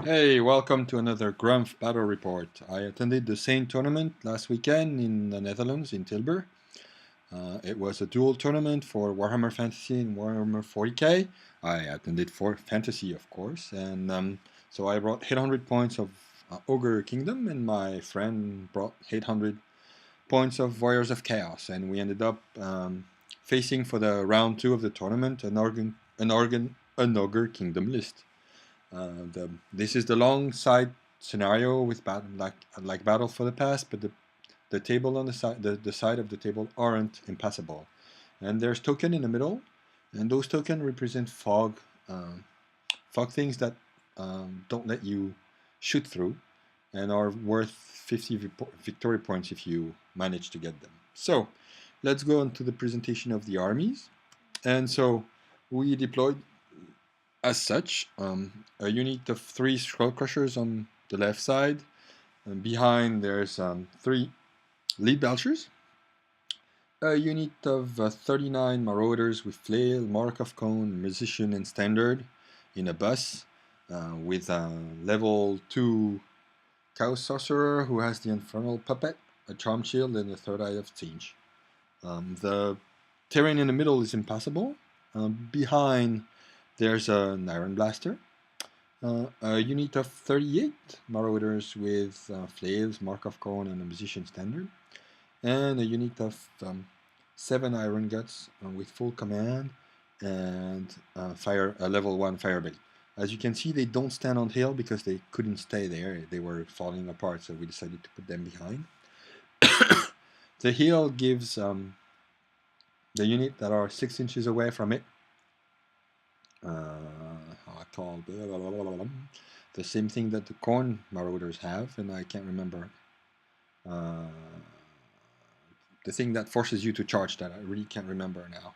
Hey, welcome to another Grumpf Battle Report. I attended the same tournament last weekend in the Netherlands, in Tilburg. It was a dual tournament for Warhammer Fantasy and Warhammer 40k. I attended for Fantasy, of course, and so I brought 800 points of Ogre Kingdom, and my friend brought 800 points of Warriors of Chaos, and we ended up facing for the round 2 of the tournament an Ogre Kingdom list. This is the long side scenario with like Battle for the Past, but the table on the side of the table aren't impassable, and there's token in the middle, and those tokens represent fog things that don't let you shoot through, and are worth 50 victory points if you manage to get them. So let's go on to the presentation of the armies, and so we deployed as such, a unit of 3 Skull Crushers on the left side, and behind there's 3 Lead Belchers, a unit of 39 Marauders with Flail, Mark of Cone, Musician, and Standard in a bus, with a level 2 Chaos Sorcerer who has the Infernal Puppet, a Charm Shield, and a Third Eye of Siege. The terrain in the middle is impassable. Behind there's an Iron Blaster, a unit of 38 Marauders with Flails, Mark of Corn, and a Musician Standard, and a unit of 7 Iron Guts with full command and a level 1 Fire Belly. As you can see, they don't stand on hill because they couldn't stay there. They were falling apart, so we decided to put them behind. The hill gives the unit that are 6 inches away from it called the same thing that the Corn Marauders have, and I can't remember the thing that forces you to charge that I really can't remember now.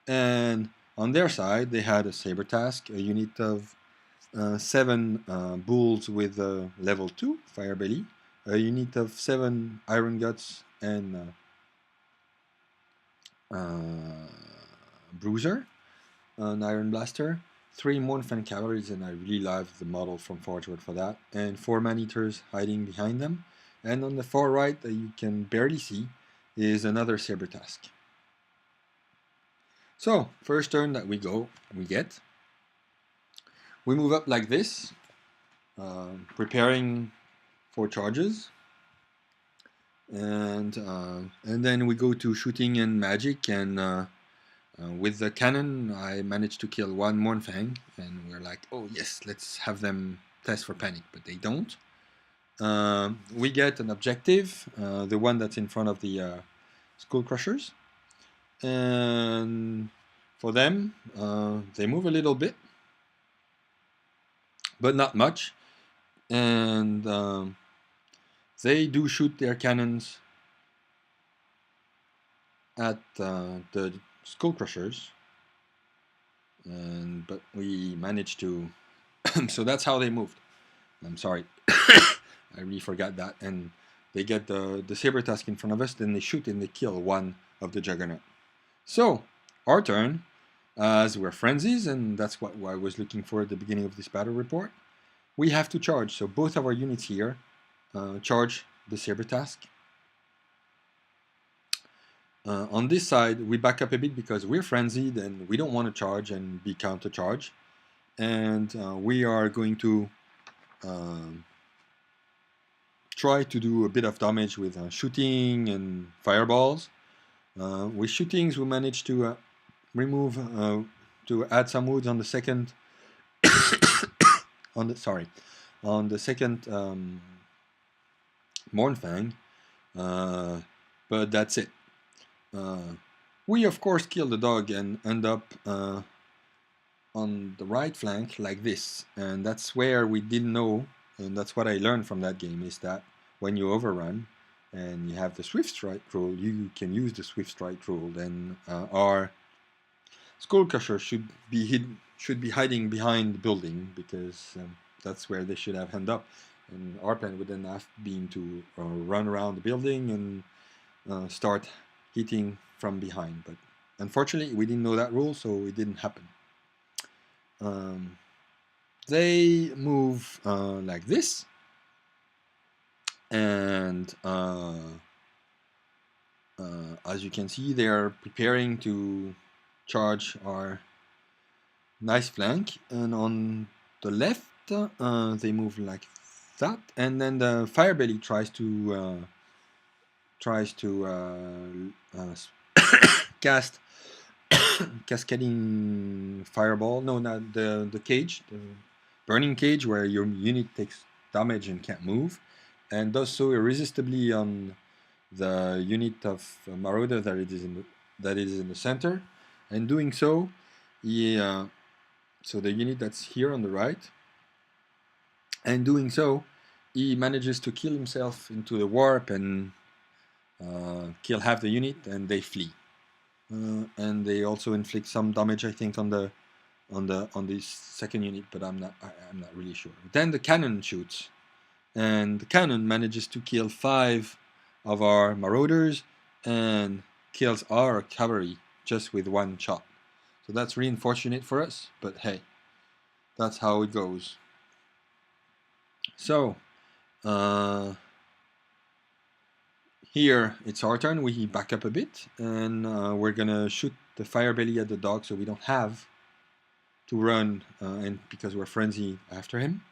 And on their side they had a Saber Task, a unit of 7 Bulls with level 2 Fire Belly, a unit of 7 Iron Guts and Bruiser, an Iron Blaster, 3 Mournfang Cavalries, and I really love the model from Forgeworld for that, and 4 Man-Eaters hiding behind them. And on the far right, that you can barely see, is another Saber Task. So, first turn that we get. We move up like this, preparing for charges. And then we go to shooting and magic, and with the cannon, I managed to kill 1 Mournfang, and we're like, oh yes, let's have them test for panic, but they don't. We get an objective, the one that's in front of the Skull Crushers, and for them, they move a little bit, but not much, and they do shoot their cannons at the Skull Crushers, but we managed to. So that's how they moved. I'm sorry, I really forgot that. And they get the Saber Task in front of us, then they shoot and they kill 1 of the Juggernaut. So our turn, as we're frenzies, and that's what I was looking for at the beginning of this battle report. We have to charge. So both of our units here charge the Saber Task. On this side, we back up a bit because we're frenzied and we don't want to charge and be counter-charge. And we are going to try to do a bit of damage with shooting and fireballs. With shootings, we managed to to add some wounds on the second on the second Mournfang, but that's it. We of course kill the dog and end up on the right flank like this, and that's where we didn't know, and that's what I learned from that game, is that when you overrun and you have the Swift Strike rule, you can use the Swift Strike rule. Then our Skull Crusher should be hiding behind the building, because that's where they should have end up, and our plan would then have been to run around the building and start hitting from behind, but unfortunately we didn't know that rule, so it didn't happen. they move like this, and as you can see, they are preparing to charge our nice flank. And on the left, they move like that, and then the Firebelly tries to cast cascading fireball. No, not the cage, the burning cage, where your unit takes damage and can't move, and does so irresistibly on the unit of Marauder that is in the center. And doing so, he so the unit that's here on the right, and doing so, he manages to kill himself into the warp and kill half the unit, and they flee. And they also inflict some damage, I think, on the second unit, but I'm not really sure. Then the cannon shoots, and the cannon manages to kill 5 of our marauders and kills our cavalry just with 1 shot. So that's really unfortunate for us, but hey, that's how it goes. So here it's our turn. We back up a bit, and we're gonna shoot the Firebelly at the dog, so we don't have to run, and because we're frenzy after him.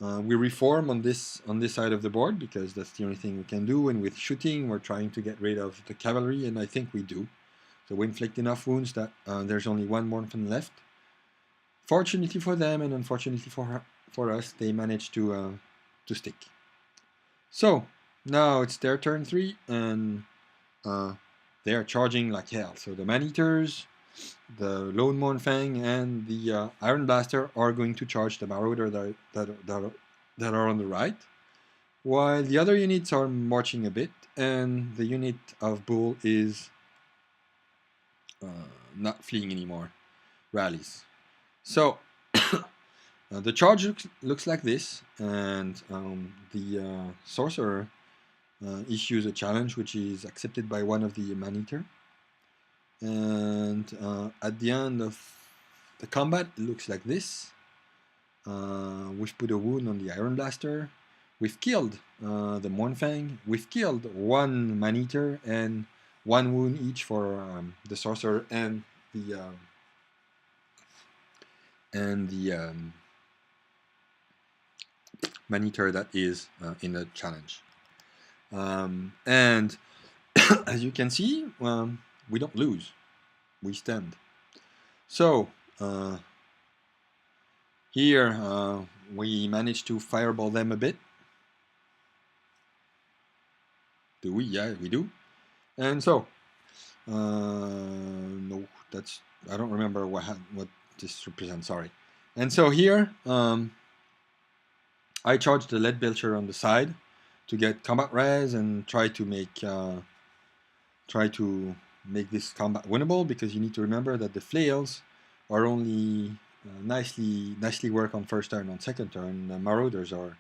We reform on this side of the board because that's the only thing we can do, and with shooting we're trying to get rid of the cavalry, and I think we do. So we inflict enough wounds that there's only 1 Morphin left. Fortunately for them, and unfortunately for us, they managed to stick. So now it's their turn 3, and they are charging like hell. So the Man-Eaters, the Lone Mournfang, and the Iron Blaster are going to charge the Marauder that are on the right, while the other units are marching a bit, and the unit of Bull is not fleeing anymore, rallies. So the charge looks like this, and the Sorcerer issues a challenge which is accepted by one of the Man-Eater. And at the end of the combat, it looks like this. We've put a wound on the Iron Blaster. We've killed the Mournfang. We've killed 1 Man-Eater and 1 wound each for the Sorcerer and the Man-Eater that is in the challenge. And as you can see, we don't lose. We stand. So here we managed to fireball them a bit. Do we? Yeah, we do. And so, no, that's, I don't remember what this represents. Sorry. And so here, I charged the lead belcher on the side to get combat res and try to make this combat winnable, because you need to remember that the flails are only nicely work on first turn. On second turn, the Marauders are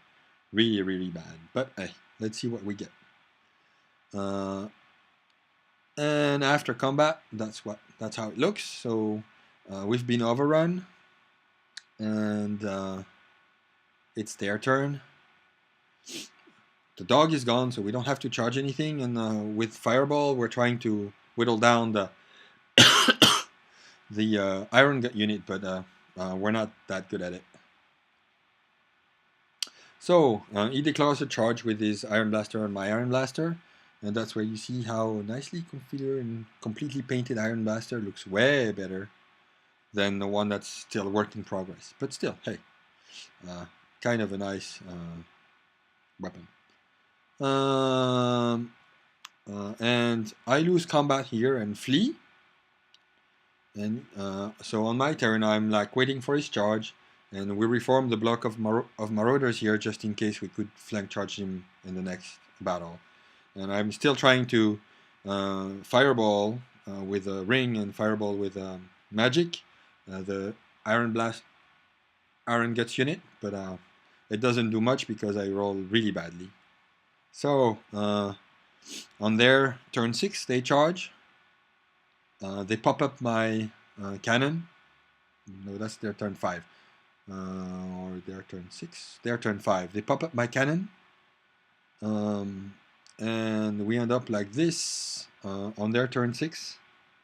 really bad. But hey, let's see what we get. And after combat, that's how it looks. So we've been overrun, and it's their turn. The dog is gone, so we don't have to charge anything. And with Fireball, we're trying to whittle down the the Iron Gut unit, but we're not that good at it. So he declares a charge with his Iron Blaster and my Iron Blaster, and that's where you see how nicely configured and completely painted Iron Blaster looks way better than the one that's still work in progress. But still, hey, kind of a nice weapon. And I lose combat here and flee. And so on my turn, I'm like waiting for his charge, and we reform the block of Marauders here just in case we could flank charge him in the next battle. And I'm still trying to fireball with a ring and fireball with magic, the Iron Guts unit, but it doesn't do much because I roll really badly. So on their turn 6, they charge. They pop up my cannon. No, that's their turn 5. or their turn 6, their turn 5. They pop up my cannon, and we end up like this on their turn 6.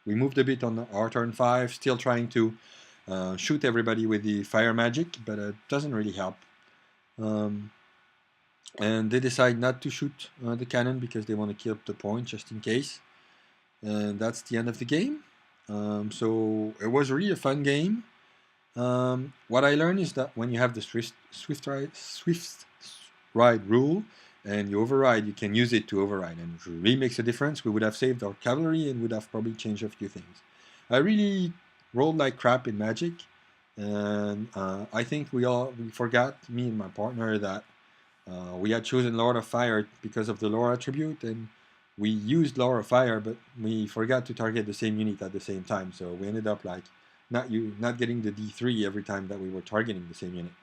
We moved a bit on our turn 5, still trying to shoot everybody with the fire magic, but it doesn't really help. And they decide not to shoot the cannon because they want to keep the point just in case. And that's the end of the game. So it was really a fun game. What I learned is that when you have the swift ride rule and you override, you can use it to override, and it really makes a difference. We would have saved our cavalry and would have probably changed a few things. I really rolled like crap in Magic, and I think we forgot, me and my partner, that we had chosen Lord of Fire because of the lore attribute, and we used Lore of Fire, but we forgot to target the same unit at the same time, so we ended up like not getting the D3 every time that we were targeting the same unit.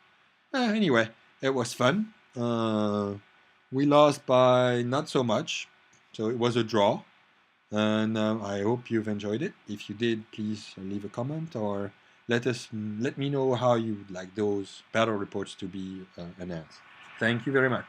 Anyway, it was fun. We lost by not so much, so it was a draw, and I hope you've enjoyed it. If you did, please leave a comment or let me know how you would like those battle reports to be announced. Thank you very much.